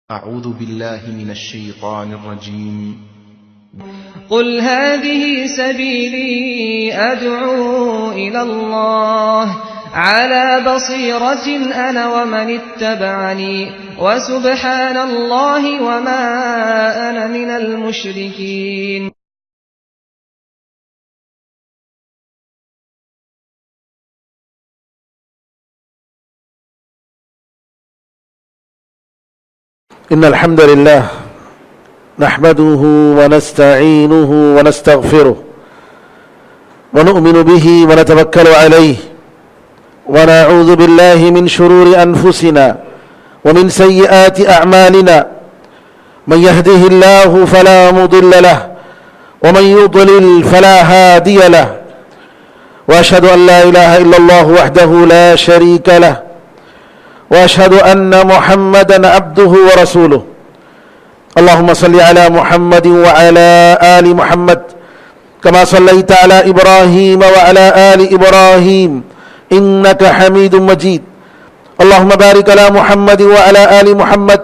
أعوذ بالله من الشيطان الرجيم. قل هذه سبيلي أدعو إلى الله على بصيرة أنا ومن اتبعني وسبحان الله وما أنا من المشركين. إن الحمد لله نحمده ونستعينه ونستغفره ونؤمن به ونتوكل عليه ونعوذ بالله من شرور أنفسنا ومن سيئات أعمالنا من يهده الله فلا مضل له ومن يضلل فلا هادي له وأشهد أن لا إله إلا الله وحده لا شريك له وأشهد أن محمدًا عبده ورسوله. اللهم صل على محمد وعلى آل محمد كما صليت على إبراهيم وعلى آل إبراهيم إنك حميد مجيد. اللهم بارك على محمد وعلى آل محمد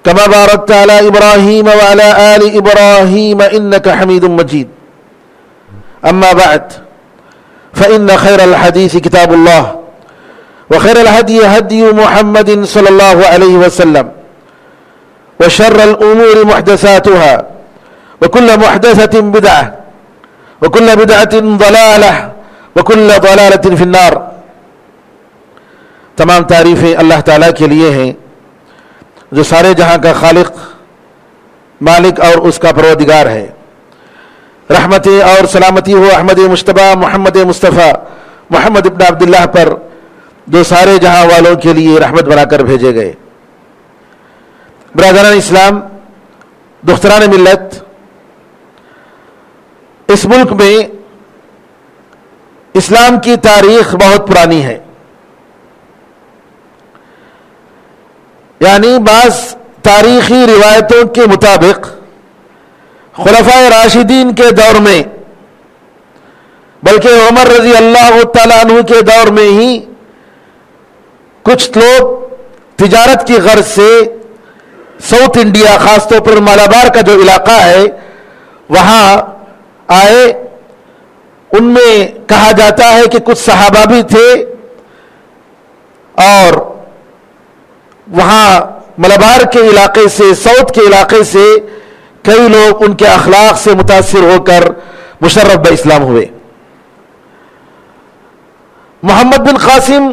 كما باركت على إبراهيم وعلى آل إبراهيم إنك حميد مجيد. أما بعد فإن خير الحديث كتاب الله وخير الهدي هدي محمد صلى الله عليه وسلم وشر الأمور محدثاتها وكل محدثة بدعة وكل بدعة ضلالة وكل ضلالة في النار. تمام تعریفیں اللہ تعالیٰ کے لیے ہیں جو سارے جہاں کا خالق، مالک اور اس کا پروردگار ہے. رحمتیں اور سلامتی ہو احمد مجتبیٰ محمد مصطفیٰ محمد ابن عبداللہ پر جو سارے جہاں والوں کے لیے رحمت بنا کر بھیجے گئے. برادران اسلام، دختران ملت، اس ملک میں اسلام کی تاریخ بہت پرانی ہے. یعنی بعض تاریخی روایتوں کے مطابق خلفائے راشدین کے دور میں، بلکہ عمر رضی اللہ تعالیٰ عنہ کے دور میں ہی کچھ لوگ تجارت کی غرض سے ساؤتھ انڈیا، خاص طور پر مالابار کا جو علاقہ ہے وہاں آئے. ان میں کہا جاتا ہے کہ کچھ صحابہ بھی تھے اور وہاں مالابار کے علاقے سے، ساؤتھ کے علاقے سے کئی لوگ ان کے اخلاق سے متاثر ہو کر مشرف بہ اسلام ہوئے. محمد بن قاسم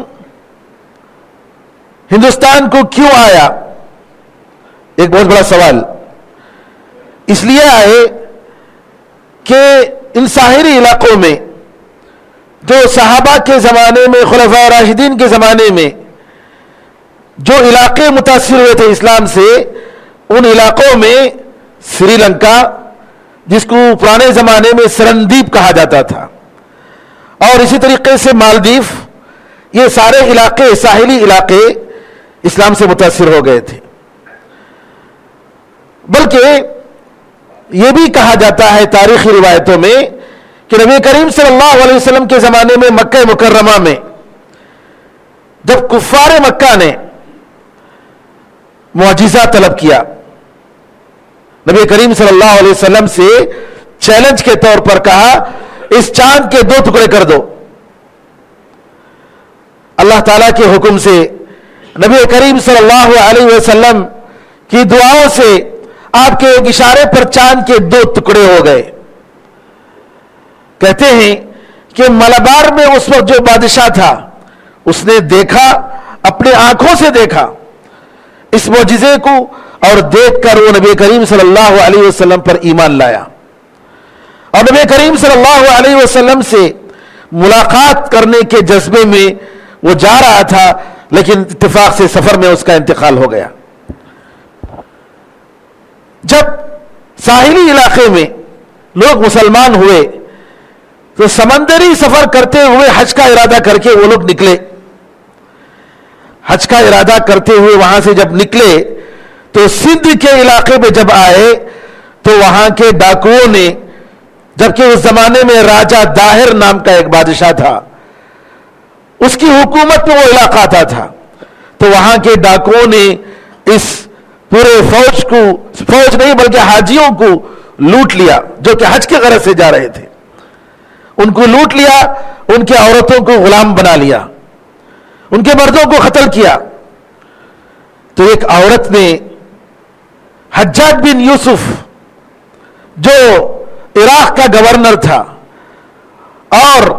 ہندوستان کو کیوں آیا؟ ایک بہت بڑا سوال. اس لیے آئے کہ ان ساحلی علاقوں میں جو صحابہ کے زمانے میں، خلفاء راشدین کے زمانے میں جو علاقے متاثر ہوئے تھے اسلام سے، ان علاقوں میں سری لنکا، جس کو پرانے زمانے میں سرندیپ کہا جاتا تھا، اور اسی طریقے سے مالدیو، یہ سارے علاقے، ساحلی علاقے اسلام سے متاثر ہو گئے تھے. بلکہ یہ بھی کہا جاتا ہے تاریخی روایتوں میں کہ نبی کریم صلی اللہ علیہ وسلم کے زمانے میں مکہ مکرمہ میں جب کفار مکہ نے معجزہ طلب کیا، نبی کریم صلی اللہ علیہ وسلم سے چیلنج کے طور پر کہا اس چاند کے 2 ٹکڑے کر دو. اللہ تعالیٰ کے حکم سے نبی کریم صلی اللہ علیہ وسلم کی دعاؤں سے آپ کے ایک اشارے پر چاند کے 2 ٹکڑے ہو گئے. کہتے ہیں کہ مالابار میں اس وقت جو بادشاہ تھا اس نے دیکھا، اپنے آنکھوں سے دیکھا اس معجزے کو، اور دیکھ کر وہ نبی کریم صلی اللہ علیہ وسلم پر ایمان لایا، اور نبی کریم صلی اللہ علیہ وسلم سے ملاقات کرنے کے جذبے میں وہ جا رہا تھا، لیکن اتفاق سے سفر میں اس کا انتقال ہو گیا. جب ساحلی علاقے میں لوگ مسلمان ہوئے تو سمندری سفر کرتے ہوئے حج کا ارادہ کر کے وہ لوگ نکلے. حج کا ارادہ کرتے ہوئے وہاں سے جب نکلے تو سندھ کے علاقے میں جب آئے تو وہاں کے ڈاکوؤں نے، جبکہ اس زمانے میں راجہ داہر نام کا ایک بادشاہ تھا، اس کی حکومت میں وہ علاقہ آتا تھا، تو وہاں کے ڈاکوؤں نے اس پورے فوج نہیں بلکہ حاجیوں کو لوٹ لیا جو کہ حج کے غرض سے جا رہے تھے. ان کو لوٹ لیا, ان کی عورتوں کو غلام بنا لیا, ان کے مردوں کو قتل کیا. تو ایک عورت نے حجاج بن یوسف جو عراق کا گورنر تھا اور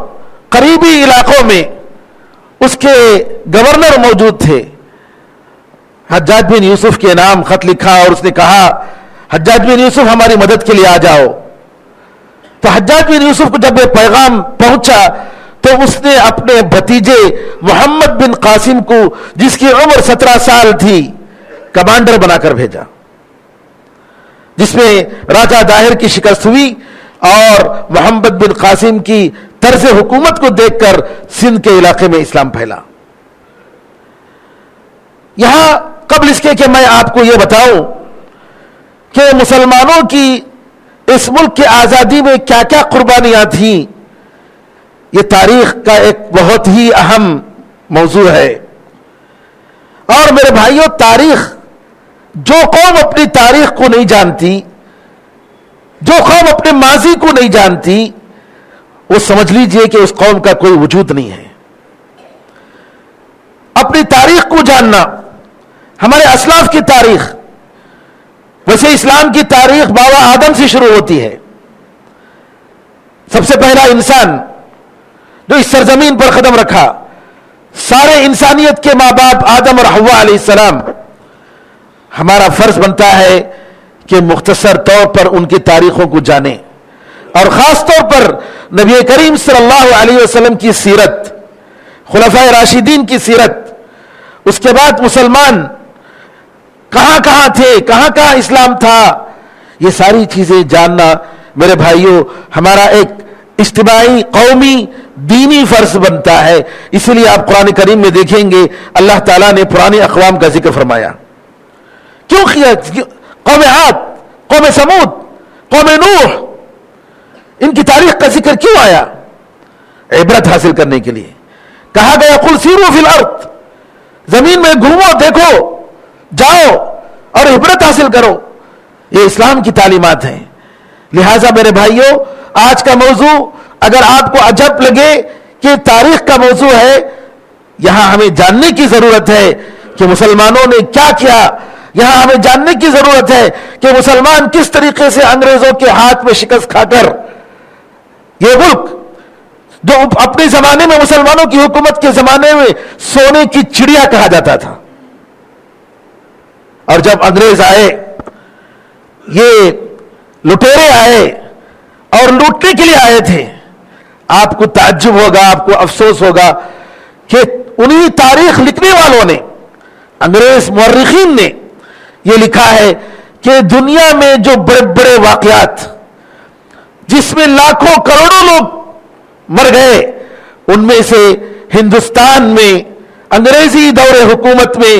قریبی علاقوں میں اس کے گورنر موجود تھے, حجاج بن یوسف کے نام خط لکھا اور اس نے کہا حجاج بن یوسف ہماری مدد کے لیے آ جاؤ. تو حجاج بن یوسف کو جب یہ پیغام پہنچا تو اس نے اپنے بھتیجے محمد بن قاسم کو, جس کی عمر 17 سال تھی, کمانڈر بنا کر بھیجا, جس میں راجہ داہر کی شکست ہوئی اور محمد بن قاسم کی طرز حکومت کو دیکھ کر سندھ کے علاقے میں اسلام پھیلا. یہاں قبل اس کے کہ میں آپ کو یہ بتاؤں کہ مسلمانوں کی اس ملک کی آزادی میں کیا کیا قربانیاں تھیں, یہ تاریخ کا ایک بہت ہی اہم موضوع ہے. اور میرے بھائیوں, تاریخ, جو قوم اپنی تاریخ کو نہیں جانتی, جو قوم اپنے ماضی کو نہیں جانتی, وہ سمجھ لیجئے کہ اس قوم کا کوئی وجود نہیں ہے. اپنی تاریخ کو جاننا, ہمارے اسلاف کی تاریخ, ویسے اسلام کی تاریخ بابا آدم سے شروع ہوتی ہے. سب سے پہلا انسان جو اس سرزمین پر قدم رکھا, سارے انسانیت کے ماں باپ آدم اور حوا علیہ السلام. ہمارا فرض بنتا ہے کہ مختصر طور پر ان کی تاریخوں کو جانیں, اور خاص طور پر نبی کریم صلی اللہ علیہ وسلم کی سیرت, خلفائے راشدین کی سیرت, اس کے بعد مسلمان کہاں کہاں تھے, کہاں کہاں اسلام تھا, یہ ساری چیزیں جاننا میرے بھائیوں ہمارا ایک اجتماعی قومی دینی فرض بنتا ہے. اسی لیے آپ قرآن کریم میں دیکھیں گے اللہ تعالیٰ نے پرانے اقوام کا ذکر فرمایا. کیوں کیا؟ قوم عاد, قوم سمود, قوم نوح, ان کی تاریخ کا ذکر کیوں آیا؟ عبرت حاصل کرنے کے لیے. کہا گیا قل سیروا فی الارض, زمین میں گھومو, دیکھو, جاؤ اور عبرت حاصل کرو. یہ اسلام کی تعلیمات ہیں. لہذا میرے بھائیوں, آج کا موضوع اگر آپ کو عجب لگے کہ تاریخ کا موضوع ہے, یہاں ہمیں جاننے کی ضرورت ہے کہ مسلمانوں نے کیا کیا. یہاں ہمیں جاننے کی ضرورت ہے کہ مسلمان کس طریقے سے انگریزوں کے ہاتھ میں شکست کھا کر یہ ملک جو اپنے زمانے میں مسلمانوں کی حکومت کے زمانے میں سونے کی چڑیا کہا جاتا تھا, اور جب انگریز آئے, یہ لٹیرے آئے اور لوٹنے کے لیے آئے تھے, آپ کو تعجب ہوگا, آپ کو افسوس ہوگا کہ انہی تاریخ لکھنے والوں نے, انگریز مورخین نے یہ لکھا ہے کہ دنیا میں جو بڑے بڑے واقعات جس میں لاکھوں کروڑوں لوگ مر گئے, ان میں سے ہندوستان میں انگریزی دور حکومت میں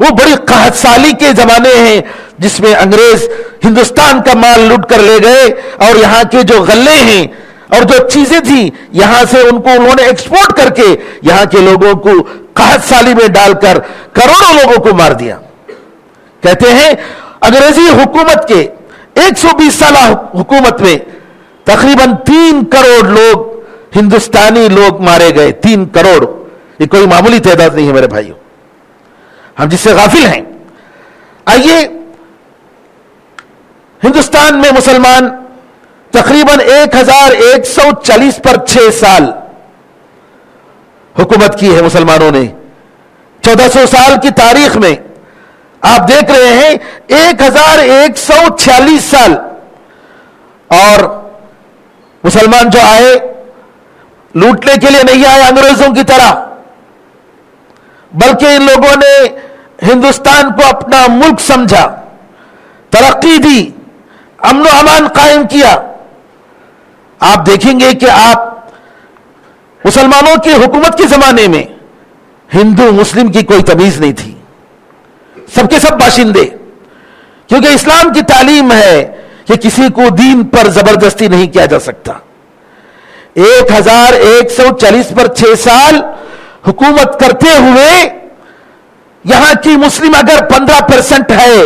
وہ بڑی قحط سالی کے زمانے ہیں جس میں انگریز ہندوستان کا مال لوٹ کر لے گئے, اور یہاں کے جو غلے ہیں اور جو چیزیں تھیں یہاں سے ان کو انہوں نے ایکسپورٹ کر کے یہاں کے لوگوں کو قحط سالی میں ڈال کر کروڑوں لوگوں کو مار دیا. کہتے ہیں انگریزی حکومت کے 120 سالہ حکومت میں تقریباً 3 کروڑ لوگ ہندوستانی لوگ مارے گئے. 3 کروڑ, یہ کوئی معمولی تعداد نہیں ہے میرے بھائیوں, ہم جس سے غافل ہیں. آئیے, ہندوستان میں مسلمان تقریباً 1140 پر 6 سال حکومت کی ہے مسلمانوں نے. 1400 سال کی تاریخ میں آپ دیکھ رہے ہیں 1146 سال, اور مسلمان جو آئے لوٹنے کے لیے نہیں آئے انگریزوں کی طرح, بلکہ ان لوگوں نے ہندوستان کو اپنا ملک سمجھا, ترقی دی, امن و امان قائم کیا. آپ دیکھیں گے کہ آپ مسلمانوں کی حکومت کے زمانے میں ہندو مسلم کی کوئی تمیز نہیں تھی, سب کے سب باشندے, کیونکہ اسلام کی تعلیم ہے کہ کسی کو دین پر زبردستی نہیں کیا جا سکتا. 1140 پر 6 سال حکومت کرتے ہوئے یہاں کی مسلم اگر 15% ہے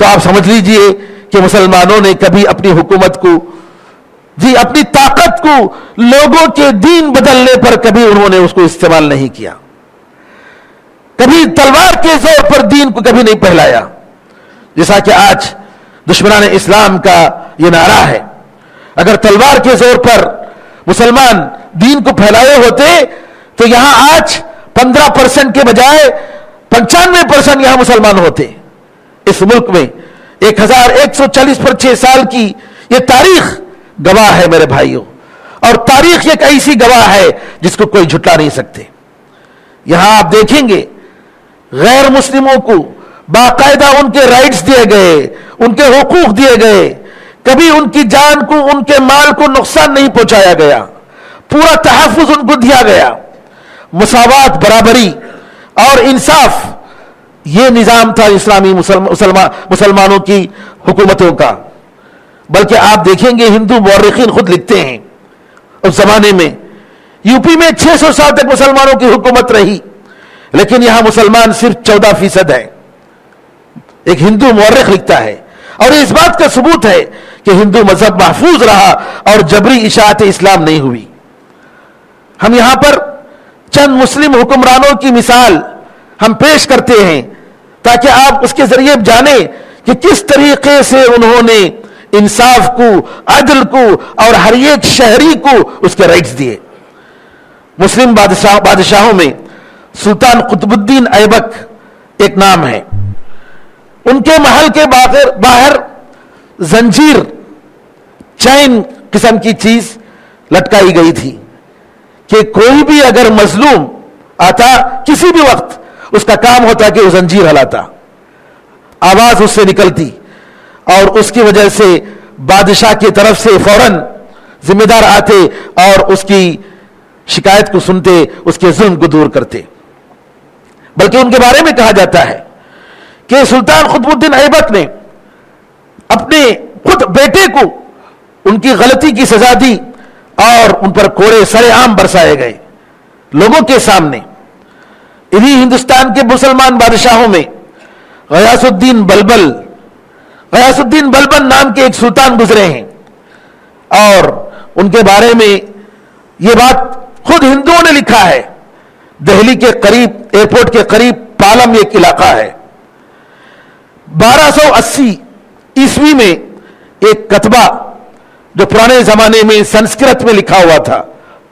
تو آپ سمجھ لیجئے کہ مسلمانوں نے کبھی اپنی حکومت کو اپنی طاقت کو لوگوں کے دین بدلنے پر کبھی انہوں نے اس کو استعمال نہیں کیا. کبھی تلوار کے زور پر دین کو کبھی نہیں پھیلایا، جیسا کہ آج دشمنان اسلام کا یہ نعرہ ہے. اگر تلوار کے زور پر مسلمان دین کو پھیلائے ہوتے تو یہاں آج 15% کے بجائے 95% یہاں مسلمان ہوتے. اس ملک میں 1140 پر 6 سال کی یہ تاریخ گواہ ہے میرے بھائیوں، اور تاریخ ایک ایسی گواہ ہے جس کو کوئی جھٹلا نہیں سکتے. یہاں آپ دیکھیں گے غیر مسلموں کو باقاعدہ ان کے رائٹس دیے گئے، ان کے حقوق دیے گئے، کبھی ان کی جان کو ان کے مال کو نقصان نہیں پہنچایا گیا، پورا تحفظ ان کو دیا گیا. مساوات، برابری اور انصاف، یہ نظام تھا اسلامی مسلمانوں کی حکومتوں کا. بلکہ آپ دیکھیں گے ہندو مورخین خود لکھتے ہیں اس زمانے میں یو پی میں 600 سال تک مسلمانوں کی حکومت رہی، لیکن یہاں مسلمان صرف 14% ہے. ایک ہندو مورخ لکھتا ہے، اور اس بات کا ثبوت ہے کہ ہندو مذہب محفوظ رہا اور جبری اشاعت اسلام نہیں ہوئی. ہم یہاں پر چند مسلم حکمرانوں کی مثال ہم پیش کرتے ہیں تاکہ آپ اس کے ذریعے جانیں کہ کس طریقے سے انہوں نے انصاف کو، عدل کو اور ہر ایک شہری کو اس کے رائٹس دیے. مسلم بادشاہوں میں سلطان قطب الدین ایبک ایک نام ہے. ان کے محل کے باہر زنجیر، چین قسم کی چیز لٹکائی گئی تھی کہ کوئی بھی اگر مظلوم آتا کسی بھی وقت اس کا کام ہوتا کہ وہ زنجیر ہلاتا، آواز اس سے نکلتی، اور اس کی وجہ سے بادشاہ کی طرف سے فوراً ذمہ دار آتے اور اس کی شکایت کو سنتے، اس کے ظلم کو دور کرتے. بلکہ ان کے بارے میں کہا جاتا ہے کہ سلطان قطب الدین ایبک نے اپنے خود بیٹے کو ان کی غلطی کی سزا دی اور ان پر کوڑے سرے عام برسائے گئے لوگوں کے سامنے. انہی ہندوستان کے مسلمان بادشاہوں میں غیاث الدین بلبن نام کے ایک سلطان گزرے ہیں، اور ان کے بارے میں یہ بات خود ہندوؤں نے لکھا ہے. دہلی کے قریب، ایئرپورٹ کے قریب پالم ایک علاقہ ہے. 1280 عیسوی میں ایک کتبہ جو پرانے زمانے میں سنسکرت میں لکھا ہوا تھا،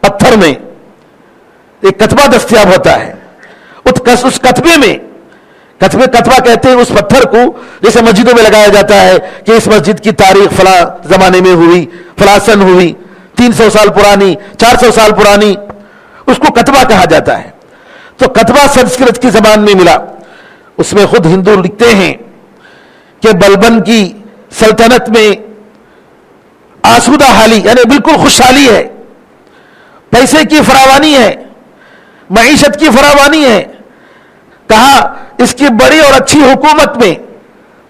پتھر میں ایک کتبہ دستیاب ہوتا ہے. اس کتبے میں کتبہ کہتے ہیں اس پتھر کو جیسے مسجدوں میں لگایا جاتا ہے کہ اس مسجد کی تاریخ فلاں زمانے میں ہوئی، فلاں سن ہوئی، 300 سال پرانی، 400 سال پرانی، اس کو کتبہ کہا جاتا ہے. تو کتبہ سنسکرت کی زبان میں ملا. اس میں خود ہندو لکھتے ہیں کہ بلبن کی سلطنت میں آسودہ حالی یعنی بالکل خوشحالی ہے، پیسے کی فراوانی ہے، معیشت کی فراوانی ہے. کہا اس کی بڑی اور اچھی حکومت میں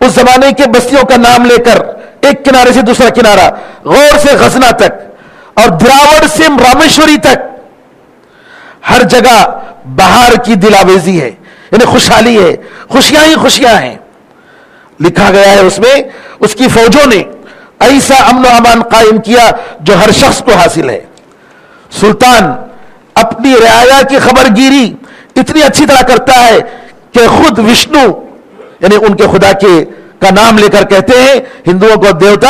اس زمانے کے بستیوں کا نام لے کر ایک کنارے سے دوسرا کنارہ، غور سے غزنہ تک اور دراوڑ سے رامیشوری تک ہر جگہ بہار کی دلاویزی ہے، یعنی خوشحالی ہے، خوشیاں ہی خوشیاں ہیں. لکھا گیا ہے اس میں اس کی فوجوں نے ایسا امن و امان قائم کیا جو ہر شخص کو حاصل ہے. سلطان اپنی رعایا کی خبر گیری اتنی اچھی طرح کرتا ہے کہ خود وشنو یعنی ان کے خدا کا نام لے کر کہتے ہیں ہندوؤں کو دیوتا،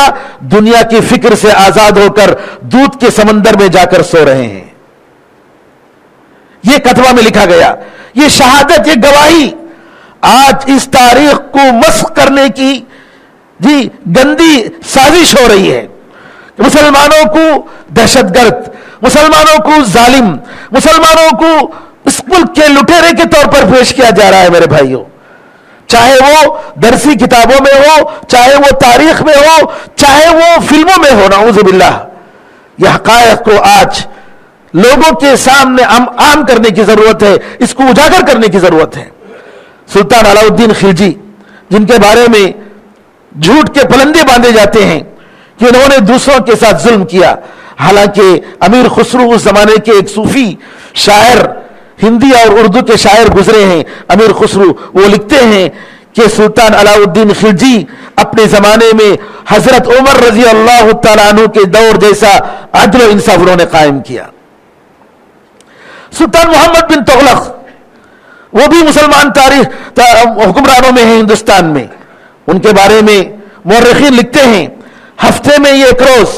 دنیا کی فکر سے آزاد ہو کر دودھ کے سمندر میں جا کر سو رہے ہیں. یہ کتبہ میں لکھا گیا. یہ شہادت، یہ گواہی آج اس تاریخ کو مسخ کرنے کی گندی سازش ہو رہی ہے. مسلمانوں کو دہشت گرد، مسلمانوں کو ظالم، مسلمانوں کو اس ملک کے لٹیرے کے طور پر پیش کیا جا رہا ہے میرے بھائیوں. چاہے وہ درسی کتابوں میں ہو، چاہے وہ تاریخ میں ہو، چاہے وہ فلموں میں ہو، نعوذ باللہ. یہ حقائق کو آج لوگوں کے سامنے عام کرنے کی ضرورت ہے، اس کو اجاگر کرنے کی ضرورت ہے. سلطان علاء الدین خلجی جن کے بارے میں جھوٹ کے پلندے باندھے جاتے ہیں کہ انہوں نے دوسروں کے ساتھ ظلم کیا، حالانکہ امیر خسرو اس زمانے کے ایک صوفی شاعر، ہندی اور اردو کے شاعر گزرے ہیں. امیر خسرو وہ لکھتے ہیں کہ سلطان علاء الدین خلجی اپنے زمانے میں حضرت عمر رضی اللہ تعالیٰ عنہ کے دور جیسا عدل و انصاف انہوں نے قائم کیا. سلطان محمد بن تغلق وہ بھی مسلمان تاریخ حکمرانوں میں ہیں ہندوستان میں. ان کے بارے میں مورخین لکھتے ہیں ہفتے میں ایک روز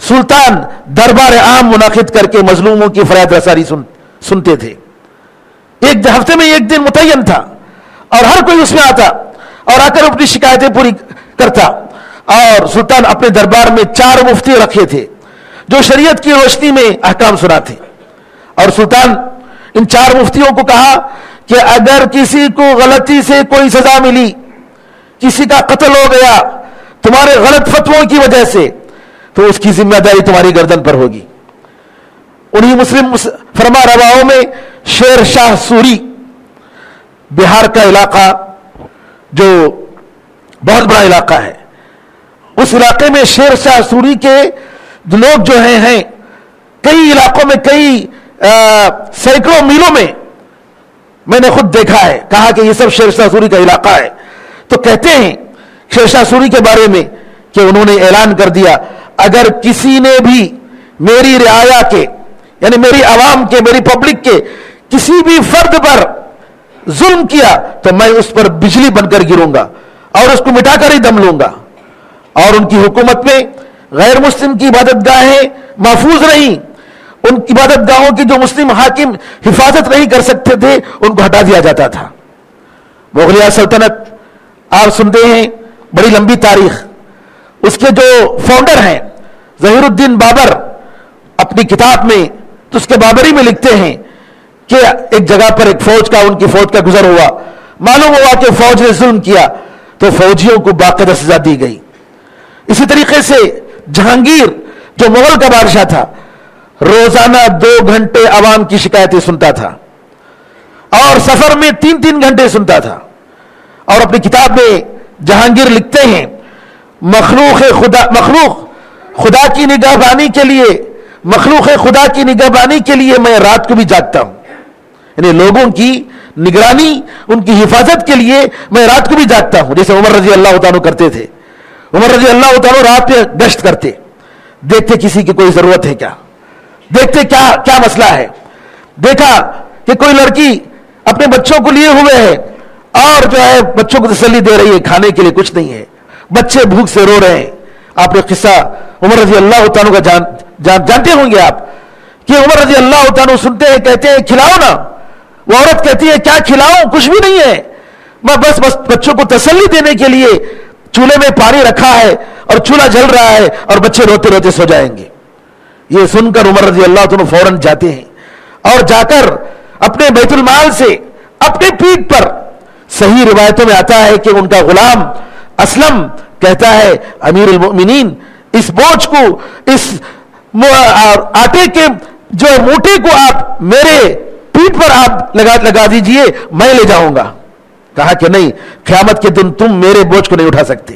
سلطان دربار عام منعقد کر کے مظلوموں کی فریاد رسانی سنتے تھے. ایک ہفتے میں ایک دن متعین تھا اور ہر کوئی اس میں آتا اور آ کر اپنی شکایتیں پوری کرتا. اور سلطان اپنے دربار میں 4 مفتی رکھے تھے جو شریعت کی روشنی میں احکام سناتے. اور سلطان ان 4 مفتیوں کو کہا کہ اگر کسی کو غلطی سے کوئی سزا ملی, کسی کا قتل ہو گیا تمہارے غلط فتووں کی وجہ سے, تو اس کی ذمہ داری تمہاری گردن پر ہوگی. انہی مسلم فرما رواؤں میں شیر شاہ سوری, بہار کا علاقہ جو بہت بڑا علاقہ ہے, اس علاقے میں شیر شاہ سوری کے لوگ جو ہیں کئی علاقوں میں کئی سینکڑوں میلوں میں نے خود دیکھا ہے. کہا کہ یہ سب شیر شاہ سوری کا علاقہ ہے. تو کہتے ہیں شیر شاہ سوری کے بارے میں کہ انہوں نے اعلان کر دیا اگر کسی نے بھی میری رعایا کے یعنی میری عوام کے میری پبلک کے کسی بھی فرد پر ظلم کیا تو میں اس پر بجلی بن کر گروں گا اور اس کو مٹا کر ہی دم لوں گا. اور ان کی حکومت میں غیر مسلم کی عبادت گاہیں محفوظ رہیں. ان عبادت گاہوں کی جو مسلم حاکم حفاظت نہیں کر سکتے تھے ان کو ہٹا دیا جاتا تھا. مغلیہ سلطنت آپ سنتے ہیں بڑی لمبی تاریخ. اس کے جو فاؤنڈر ہیں ظہیر الدین بابر اپنی کتاب میں تو اس کے بابری میں لکھتے ہیں کہ ایک جگہ پر ایک فوج کا ان کی فوج کا گزر ہوا, معلوم ہوا کہ فوج نے ظلم کیا تو فوجیوں کو باقاعدہ سزا دی گئی. اسی طریقے سے جہانگیر جو مغل کا بادشاہ تھا روزانہ 2 گھنٹے عوام کی شکایتیں سنتا تھا اور سفر میں 3 گھنٹے سنتا تھا. اور اپنی کتاب میں جہانگیر لکھتے ہیں مخلوق خدا کی نگہبانی کے لیے مخلوق خدا کی نگہبانی کے لیے میں رات کو بھی جاگتا ہوں. یعنی لوگوں کی نگرانی ان کی حفاظت کے لیے میں رات کو بھی جاگتا ہوں, جیسے عمر رضی اللہ تعالیٰ کرتے تھے. عمر رضی اللہ تعالیٰ رات پہ گشت کرتے, دیکھتے کسی کی کوئی ضرورت ہے کیا, دیکھتے کیا مسئلہ ہے. دیکھا کہ کوئی لڑکی اپنے بچوں کو لیے ہوئے ہے اور جو ہے بچوں کو تسلی دے رہی ہے, کھانے کے لیے کچھ نہیں ہے, بچے بھوک سے رو رہے ہیں. آپ نے قصہ عمر رضی اللہ تعالیٰ کا جانتے ہوں گے آپ کہ عمر رضی اللہ تعالیٰ سنتے ہیں, کہتے ہیں کھلاؤ نا. وہ عورت کہتی ہے کیا کھلاؤں, کچھ بھی نہیں ہے, میں بس بچوں کو تسلی دینے کے لیے چولہے میں پانی رکھا ہے اور چولہا جل رہا ہے اور بچے روتے روتے سو جائیں گے. یہ سن کر عمر رضی اللہ تعالیٰ فوراً جاتے ہیں اور جا کر اپنے بیت المال سے اپنے پیٹھ پر, صحیح روایتوں میں آتا ہے کہ ان کا غلام اسلم کہتا ہے امیر المؤمنین اس بوجھ کو, اس آٹے کے جو موٹے کو آپ میرے پیٹھ پر آپ لگا دیجئے, میں لے جاؤں گا. کہا کہ نہیں, قیامت کے دن تم میرے بوجھ کو نہیں اٹھا سکتے.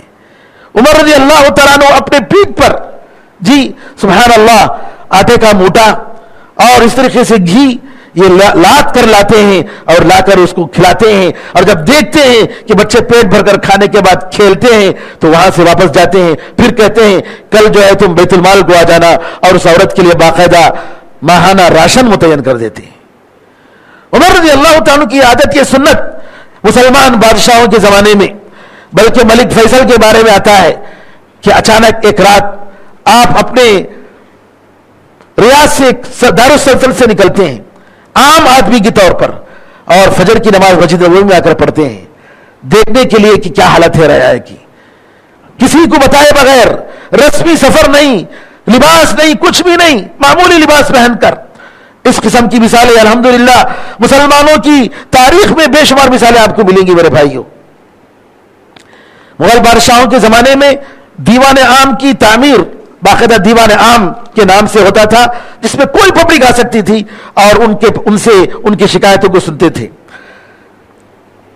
عمر رضی اللہ تعالیٰ عنہ اپنے پیٹھ پر جی سبحان اللہ آٹے کا موٹا اور اس طریقے سے گھی یہ لاد کر لاتے ہیں اور لا کر اس کو کھلاتے ہیں. اور جب دیکھتے ہیں کہ بچے پیٹ بھر کر کھانے کے بعد کھیلتے ہیں تو وہاں سے واپس جاتے ہیں. پھر کہتے ہیں کل جو ہے تم بیت المال کو آ جانا اور اس عورت کے لیے باقاعدہ ماہانہ راشن متعین کر دیتے ہیں. عمر رضی اللہ تعالیٰ کی عادت, یہ سنت مسلمان بادشاہوں کے زمانے میں, بلکہ ملک فیصل کے بارے میں آتا ہے کہ اچانک ایک رات آپ اپنے ریاض سے دارالسلطنت سے نکلتے ہیں عام آدمی کے طور پر اور فجر کی نماز مسجد نبوی میں آ کر پڑھتے ہیں دیکھنے کے لیے کہ کیا حالت ہے رعایا کی. کسی کو بتائے بغیر, رسمی سفر نہیں, لباس نہیں, کچھ بھی نہیں, معمولی لباس پہن کر. اس قسم کی مثالیں الحمدللہ مسلمانوں کی تاریخ میں بے شمار مثالیں آپ کو ملیں گی میرے بھائیوں. مغل بادشاہوں کے زمانے میں دیوان عام کی تعمیر باقاعدہ دیوان عام کے نام سے ہوتا تھا جس میں کوئی پبلک آ سکتی تھی اور ان کی شکایتوں کو سنتے تھے.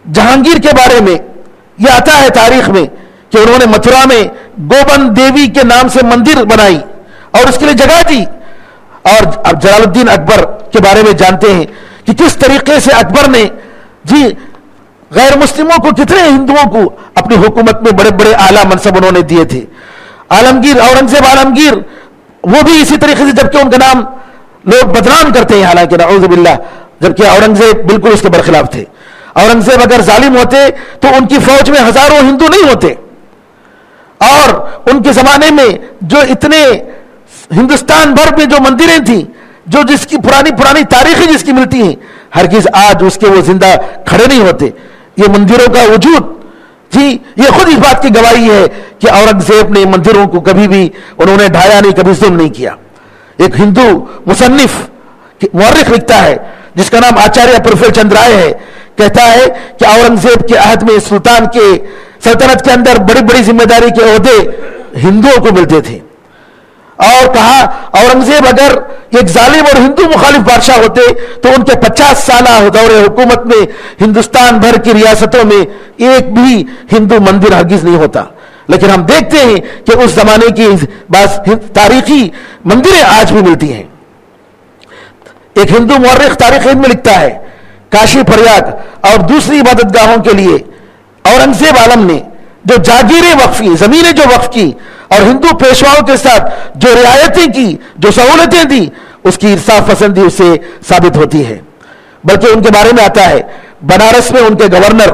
جہانگیر کے بارے میں یہ آتا ہے تاریخ میں کہ انہوں نے متھرا میں گوبند دیوی کے نام سے مندر بنائی اور اس کے لیے جگہ دی. اور اب جلال الدین اکبر کے بارے میں جانتے ہیں کہ کس طریقے سے اکبر نے جی غیر مسلموں کو, کتنے ہندوؤں کو اپنی حکومت میں بڑے بڑے اعلیٰ منصب انہوں نے دیے تھے. عالمگیر, اورنگزیب عالمگیر, وہ بھی اسی طریقے سے, جبکہ ان کا نام لوگ بدنام کرتے ہیں, حالانکہ نعوذ باللہ, جبکہ اورنگزیب بالکل اس کے برخلاف تھے. اورنگزیب اگر ظالم ہوتے تو ان کی فوج میں ہزاروں ہندو نہیں ہوتے, اور ان کے زمانے میں جو اتنے ہندوستان بھر میں جو مندریں تھیں, جو جس کی پرانی تاریخیں جس کی ملتی ہیں, ہرگز آج اس کے وہ زندہ کھڑے نہیں ہوتے. یہ مندروں کا وجود, جی یہ خود اس بات کی گواہی ہے کہ اورنگزیب نے مندروں کو کبھی بھی انہوں نے ڈھایا نہیں, کبھی ظلم نہیں کیا. ایک ہندو مصنف مورخ لکھتا ہے جس کا نام آچاریہ پرفل چند رائے ہے, کہتا ہے کہ اورنگزیب کے عہد میں سلطان کے سلطنت کے اندر بڑی بڑی ذمہ داری کے عہدے ہندوؤں کو ملتے تھے. اور کہا اورنگزیب اگر ایک ظالم اور ہندو مخالف بادشاہ ہوتے تو ان کے 50 سالہ دور حکومت میں ہندوستان بھر کی ریاستوں میں ایک بھی ہندو مندر ہرگز نہیں ہوتا. لیکن ہم دیکھتے ہیں کہ اس زمانے کی بعض تاریخی مندریں آج بھی ملتی ہیں. ایک ہندو مورخ تاریخ ہند میں لکھتا ہے, کاشی پریاگ اور دوسری عبادت گاہوں کے لیے اورنگزیب عالم نے جو جاگیریں وقف کی, زمینیں جو وقف کی, اور ہندو پیشواؤں کے ساتھ جو رعایتیں کی, جو سہولتیں دی, اس کی انصاف پسندی اس سے ثابت ہوتی ہے. بلکہ ان کے بارے میں آتا ہے, بنارس میں ان کے گورنر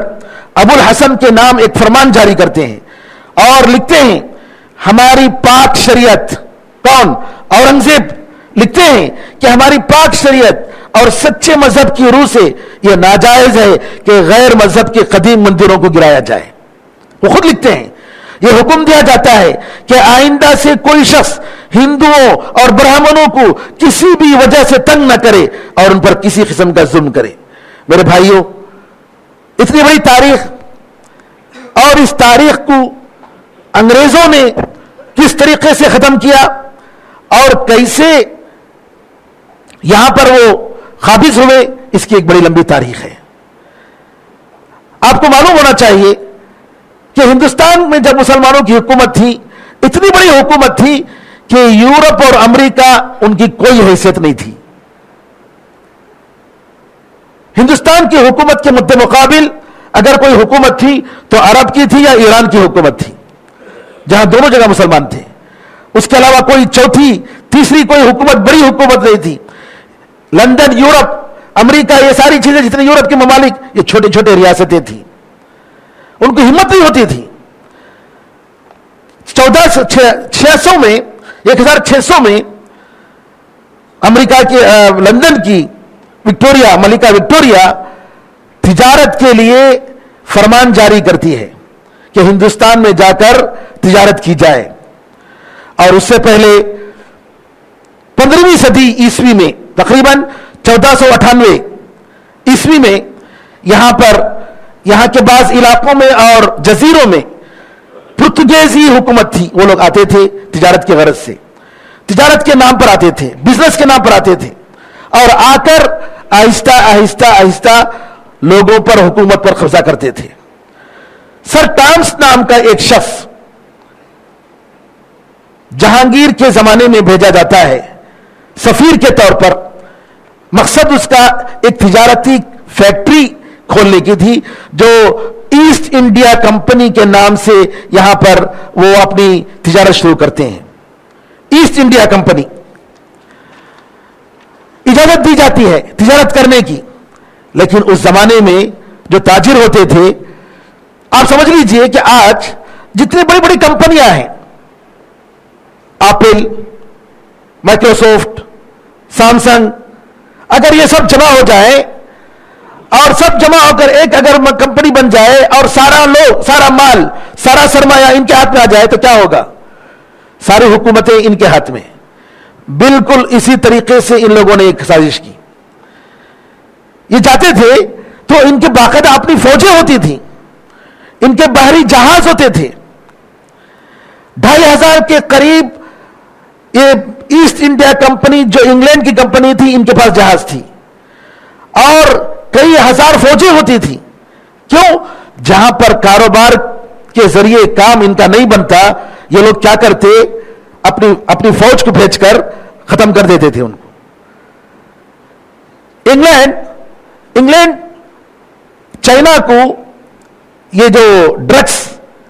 ابو الحسن کے نام ایک فرمان جاری کرتے ہیں اور لکھتے ہیں ہماری پاک شریعت, کون؟ اورنگزیب لکھتے ہیں کہ ہماری پاک شریعت اور سچے مذہب کی روح سے یہ ناجائز ہے کہ غیر مذہب کے قدیم مندروں کو گرایا جائے. وہ خود لکھتے ہیں یہ حکم دیا جاتا ہے کہ آئندہ سے کوئی شخص ہندوؤں اور برہمنوں کو کسی بھی وجہ سے تنگ نہ کرے اور ان پر کسی قسم کا ظلم کرے. میرے بھائیوں, اتنی بڑی تاریخ, اور اس تاریخ کو انگریزوں نے کس طریقے سے ختم کیا اور کیسے یہاں پر وہ قابض ہوئے, اس کی ایک بڑی لمبی تاریخ ہے. آپ کو معلوم ہونا چاہیے کہ ہندوستان میں جب مسلمانوں کی حکومت تھی, اتنی بڑی حکومت تھی کہ یورپ اور امریکہ ان کی کوئی حیثیت نہیں تھی. ہندوستان کی حکومت کے مد مقابل اگر کوئی حکومت تھی تو عرب کی تھی یا ایران کی حکومت تھی, جہاں دونوں جگہ مسلمان تھے. اس کے علاوہ کوئی چوتھی تیسری کوئی حکومت, بڑی حکومت نہیں تھی. لندن, یورپ, امریکہ, یہ ساری چیزیں جتنے یورپ کے ممالک, یہ چھوٹے چھوٹے ریاستیں تھیں, ان کی ہمت نہیں ہوتی تھی. 1400 میں 1600 میں امریکہ کے لندن کی وکٹوریا, ملکہ وکٹوریا تجارت کے لیے فرمان جاری کرتی ہے کہ ہندوستان میں جا کر تجارت کی جائے. اور اس سے پہلے 15ویں صدی عیسوی میں, تقریباً 1498 عیسوی میں, یہاں کے بعض علاقوں میں اور جزیروں میں پرتگیزی حکومت تھی. وہ لوگ آتے تھے تجارت کی غرض سے, تجارت کے نام پر آتے تھے, بزنس کے نام پر آتے تھے, اور آ کر آہستہ آہستہ آہستہ لوگوں پر, حکومت پر قبضہ کرتے تھے. سر ٹامس نام کا ایک شخص جہانگیر کے زمانے میں بھیجا جاتا ہے سفیر کے طور پر. مقصد اس کا ایک تجارتی فیکٹری کھولنے کی تھی جو ایسٹ انڈیا کمپنی کے نام سے یہاں پر وہ اپنی تجارت شروع کرتے ہیں. ایسٹ انڈیا کمپنی, اجازت دی جاتی ہے تجارت کرنے کی, لیکن اس زمانے میں جو تاجر ہوتے تھے, آپ سمجھ لیجئے کہ آج جتنی بڑی بڑی کمپنیاں ہیں, ایپل, مائکروسافٹ, سیمسنگ, اگر یہ سب جمع ہو جائے اور سب جمع ہو کر ایک اگر کمپنی بن جائے اور سارا مال, سارا سرمایہ ان کے ہاتھ میں آ جائے تو کیا ہوگا؟ ساری حکومتیں ان کے ہاتھ میں. بالکل اسی طریقے سے ان لوگوں نے ایک سازش کی. یہ جاتے تھے تو ان کے باقاعدہ اپنی فوجیں ہوتی تھیں, ان کے بحری جہاز ہوتے تھے. 2500 کے قریب یہ ایسٹ انڈیا کمپنی جو انگلینڈ کی کمپنی تھی, ان کے پاس جہاز تھی, اور کئی ہزار فوجیں ہوتی تھی. کیوں؟ جہاں پر کاروبار کے ذریعے کام ان کا نہیں بنتا, یہ لوگ کیا کرتے, اپنی فوج کو بھیج کر ختم کر دیتے تھے ان کو. انگلینڈ چائنا کو یہ جو ڈرگس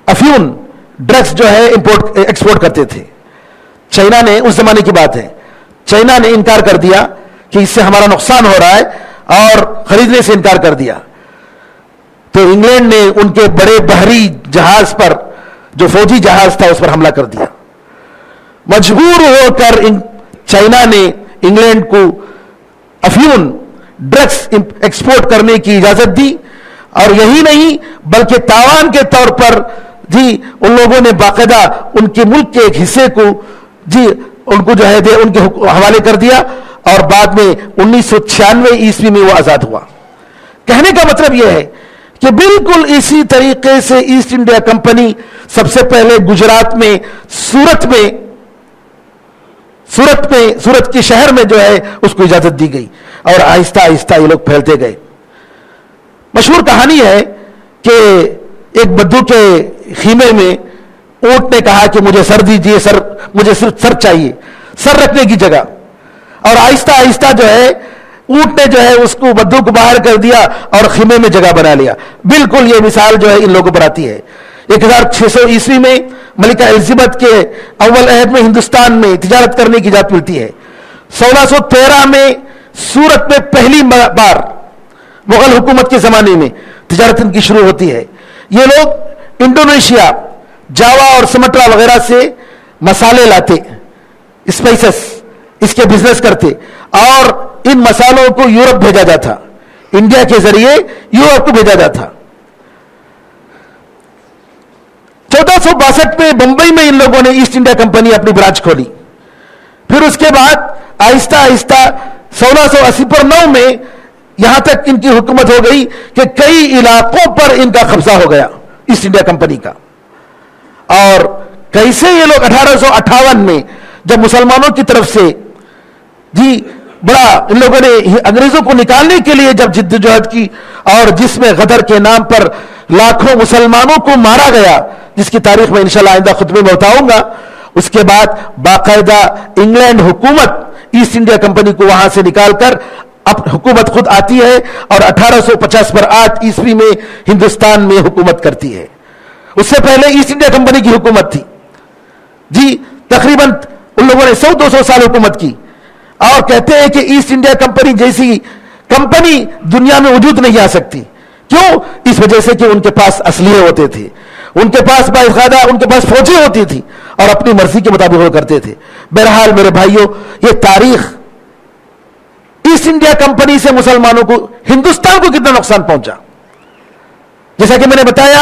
افیون ڈرگس جو ہے امپورٹ ایکسپورٹ کرتے تھے. چائنا نے, اس زمانے کی بات ہے, چائنا نے انکار کر دیا کہ اس سے ہمارا نقصان ہو رہا ہے اور خریدنے سے انکار کر دیا. تو انگلینڈ نے ان کے بڑے بحری جہاز پر, جو فوجی جہاز تھا, اس پر حملہ کر دیا. مجبور ہو کر چائنا نے انگلینڈ کو افیون ڈرگس ایکسپورٹ کرنے کی اجازت دی. اور یہی نہیں بلکہ تاوان کے طور پر جی ان لوگوں نے باقاعدہ ان کے ملک کے ایک حصے کو جی ان کو جو ہے ان کے حوالے کر دیا, اور بعد میں 1996 عیسوی میں وہ آزاد ہوا. کہنے کا مطلب یہ ہے کہ بالکل اسی طریقے سے ایسٹ انڈیا کمپنی سب سے پہلے گجرات میں سورت کے شہر میں جو ہے اس کو اجازت دی گئی, اور آہستہ آہستہ یہ لوگ پھیلتے گئے. مشہور کہانی ہے کہ ایک بدو کے خیمے میں اونٹ نے کہا کہ مجھے سر دیجئے, مجھے صرف سر چاہیے, سر رکھنے کی جگہ. اور آہستہ آہستہ جو ہے اونٹ نے جو ہے اس کو بدو کو باہر کر دیا اور خیمے میں جگہ بنا لیا. بالکل یہ مثال جو ہے ان لوگوں پر آتی ہے. 1600 عیسوی میں ملکہ الزبتھ کے اول عہد میں ہندوستان میں تجارت کرنے کی اجازت ملتی ہے. 1613 میں سورت میں پہلی بار مغل حکومت کے زمانے میں تجارت ان کی شروع ہوتی ہے. یہ لوگ انڈونیشیا, جاوا اور سمٹرا وغیرہ سے مسالے لاتے, اسپائسز, اس کے بزنس کرتے, اور ان مسالوں کو یورپ بھیجا جاتا, انڈیا کے ذریعے یورپ کو بھیجا جاتا. 1462 میں بمبئی میں ان لوگوں نے ایسٹ انڈیا کمپنی اپنی برانچ کھولی. پھر اس کے بعد آہستہ آہستہ 1689 میں یہاں تک ان کی حکومت ہو گئی کہ کئی علاقوں پر ان کا قبضہ ہو گیا ایسٹ انڈیا کمپنی کا. اور کیسے یہ لوگ 1858 میں جب مسلمانوں کی طرف سے جی بڑا ان لوگوں نے انگریزوں کو نکالنے کے لیے جب جدوجہد کی, اور جس میں غدر کے نام پر لاکھوں مسلمانوں کو مارا گیا, جس کی تاریخ میں انشاءاللہ آئندہ خطبے میں بتاؤں گا. اس کے بعد باقاعدہ انگلینڈ حکومت ایسٹ انڈیا کمپنی کو وہاں سے نکال کر اب حکومت خود آتی ہے, اور 1850 عیسوی میں ہندوستان میں حکومت کرتی ہے. اس سے پہلے ایسٹ انڈیا کمپنی کی حکومت تھی جی, تقریباً ان لوگوں نے 100-200 سال حکومت کی. اور کہتے ہیں کہ ایسٹ انڈیا کمپنی جیسی کمپنی دنیا میں وجود نہیں آ سکتی. کیوں؟ اس وجہ سے کہ ان کے پاس اسلحے ہوتے تھے, ان کے پاس باقاعدہ ان کے پاس فوجیں ہوتی تھی, اور اپنی مرضی کے مطابق وہ کرتے تھے. بہرحال میرے بھائیوں, یہ تاریخ ایسٹ انڈیا کمپنی سے مسلمانوں کو, ہندوستان کو کتنا نقصان پہنچا. جیسا کہ میں نے بتایا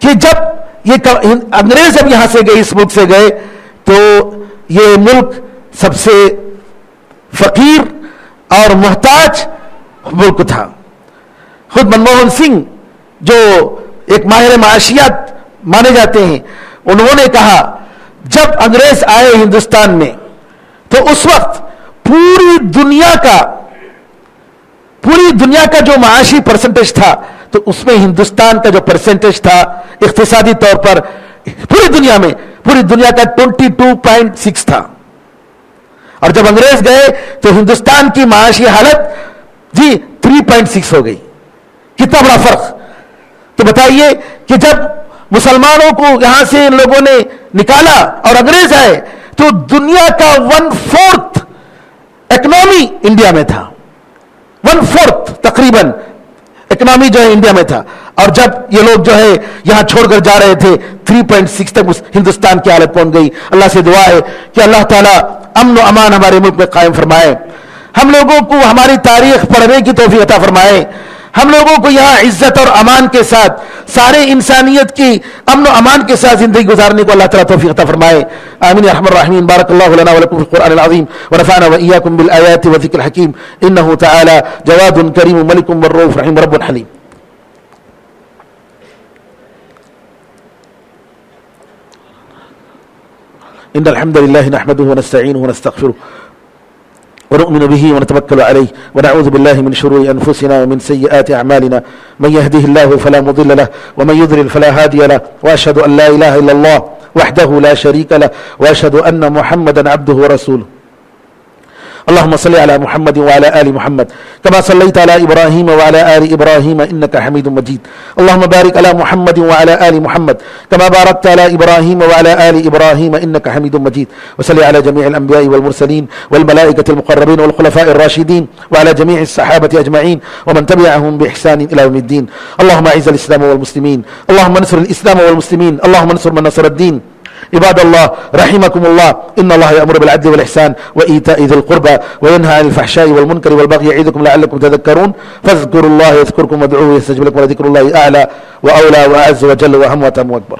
کہ جب یہ انگریز جب یہاں سے گئے, اس ملک سے گئے, تو یہ ملک سب سے فقیر اور محتاج ملک تھا. خود منموہن سنگھ جو ایک ماہر معاشیات مانے جاتے ہیں, انہوں نے کہا جب انگریز آئے ہندوستان میں تو اس وقت پوری دنیا کا جو معاشی پرسنٹیج تھا, تو اس میں ہندوستان کا جو پرسنٹیج تھا اقتصادی طور پر پوری دنیا کا 22.6 تھا. اور جب انگریز گئے تو ہندوستان کی معاشی حالت جی 3.6 ہو گئی. کتنا بڑا فرق. تو بتائیے کہ جب مسلمانوں کو یہاں سے ان لوگوں نے نکالا اور انگریز آئے, تو دنیا کا 1/4 اکنامی انڈیا میں تھا, 1/4 تقریباً اکنامی جو ہے انڈیا میں تھا. اور جب یہ لوگ جو ہے یہاں چھوڑ کر جا رہے تھے, 3.6 تک ہندوستان کی حالت پہنچ گئی. اللہ سے دعا ہے کہ اللہ تعالیٰ امن و امان ہمارے ملک میں قائم فرمائے, ہم لوگوں کو ہماری تاریخ پڑھنے کی توفیق عطا فرمائے, ہم لوگوں کو یہاں عزت اور امان کے ساتھ, سارے انسانیت کی امن و امان کے ساتھ زندگی گزارنے کو اللہ تعالیٰ توفیق عطا فرمائے. آمین یا ارحم الراحمین. بارک اللہ لنا ولکم فی القرآن العظیم ونفعنا وإياكم بالآیات والذکر الحکیم. انہ تعالی جواد کریم ملک والرؤوف رحیم رب حلیم. ان الحمد لله نحمده ونستعينه ونستغفره ونؤمن به ونتوكل عليه ونعوذ بالله من شرور أنفسنا ومن سيئات أعمالنا من يهده الله فلا مضل له ومن يضلل فلا هادي له وأشهد أن لا إله إلا الله وحده لا شريك له وأشهد أن محمدا عبده ورسوله. اللهم صل على محمد وعلى آل محمد كما صليت على إبراهيم وعلى آل إبراهيم إنك حميد مجيد. اللهم بارك على محمد وعلى آل محمد كما باركت على إبراهيم وعلى آل إبراهيم إنك حميد مجيد. وصل على جميع الأنبياء والمرسلين والملائكة المقربين والخلفاء الراشدين وعلى جميع الصحابة أجمعين ومن تبعهم بإحسان إلى يوم الدين. اللهم أعز الإسلام والمسلمين، اللهم انصر الإسلام والمسلمين، اللهم انصر من نصر الدين. عباد الله رحمكم الله، إن الله يأمر بالعدل والإحسان وإيتاء ذي القربى وينهى عن الفحشاء والمنكر والبغي يعظكم لعلكم تذكرون. فاذكروا الله يذكركم وادعوه يستجب لكم ولذكر الله أعلى وأولى وأعز وجل وأهم وأتم وأكبر.